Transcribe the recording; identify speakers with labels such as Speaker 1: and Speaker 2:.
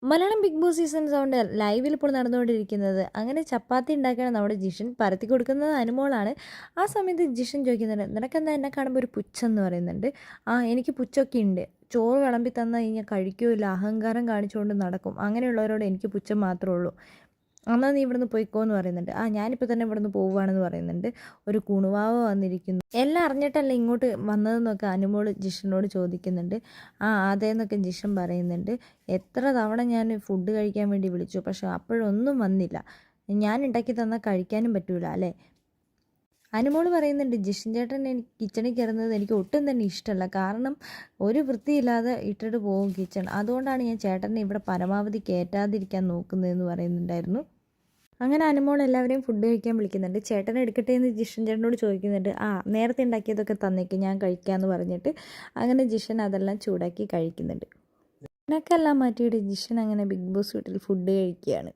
Speaker 1: Malayalam Bigg Boss season സൗണ്ട് ലൈവിൽ ഇപ്പോൾ നടന്നുകൊണ്ടിരിക്കുന്നത്. അങ്ങനെ ചപ്പാത്തി ഉണ്ടാക്കുകയാണ് നമ്മുടെ ജിഷൻ. പരത്തി കൊടുക്കുന്നത് അനുമോളാണ്. ആ സമയത്ത് ജിഷൻ ചോദിക്കുന്നുണ്ട്, നിനക്കെന്താ എന്നെ കാണുമ്പോൾ ഒരു പുച്ഛം എന്ന് പറയുന്നുണ്ട്. എനിക്ക് പുച്ഛമൊക്കെ ഉണ്ട്. ചോറ് വിളമ്പി തന്നു കഴിഞ്ഞാൽ കഴിക്കുകയില്ല, അഹങ്കാരം കാണിച്ചുകൊണ്ട് നടക്കും. അങ്ങനെയുള്ളവരോട് എനിക്ക് പുച്ഛം മാത്രമേ ഉള്ളൂ. എന്നാൽ നീ ഇവിടുന്ന് പോയിക്കോ എന്ന് പറയുന്നുണ്ട്. ഞാനിപ്പോൾ തന്നെ ഇവിടുന്ന് പോവുകയാണെന്ന് പറയുന്നുണ്ട്. ഒരു കുണുവാവ് വന്നിരിക്കുന്നു. എല്ലാം അറിഞ്ഞിട്ടല്ല ഇങ്ങോട്ട് വന്നതെന്നൊക്കെ അനുമോൾ ജിഷനോട് ചോദിക്കുന്നുണ്ട്. അതേന്നൊക്കെ ജിഷൻ പറയുന്നുണ്ട്. എത്ര തവണ ഞാൻ ഫുഡ് കഴിക്കാൻ വേണ്ടി വിളിച്ചു, പക്ഷെ അപ്പോഴൊന്നും വന്നില്ല. ഞാൻ ഉണ്ടാക്കി തന്നാൽ കഴിക്കാനും പറ്റൂല അല്ലേ. അനുമോൾ പറയുന്നുണ്ട്, ജിഷൻ ചേട്ടൻ എനിക്ക് കിച്ചണിൽ കയറുന്നത് എനിക്ക് ഒട്ടും തന്നെ ഇഷ്ടമല്ല. കാരണം ഒരു വൃത്തിയില്ലാതെ ഇട്ടിട്ട് പോകും കിച്ചൺ. അതുകൊണ്ടാണ് ഞാൻ ചേട്ടനെ ഇവിടെ പരമാവധി കയറ്റാതിരിക്കാൻ നോക്കുന്നതെന്ന് പറയുന്നുണ്ടായിരുന്നു. അങ്ങനെ അനുമോൾ എല്ലാവരെയും ഫുഡ് കഴിക്കാൻ വിളിക്കുന്നുണ്ട്. ചേട്ടൻ എടുക്കട്ടെ എന്ന് ജിഷൻ ചേട്ടനോട് ചോദിക്കുന്നുണ്ട്. നേരത്തെ ഉണ്ടാക്കിയതൊക്കെ തന്നേക്ക്, ഞാൻ കഴിക്കാമെന്ന് പറഞ്ഞിട്ട് അങ്ങനെ ജിഷൻ അതെല്ലാം ചൂടാക്കി കഴിക്കുന്നുണ്ട്. ഇതിനൊക്കെ എല്ലാം മാറ്റിയിട്ട് ജിഷൻ അങ്ങനെ ബിഗ് ബോസ് വീട്ടിൽ ഫുഡ് കഴിക്കുകയാണ്.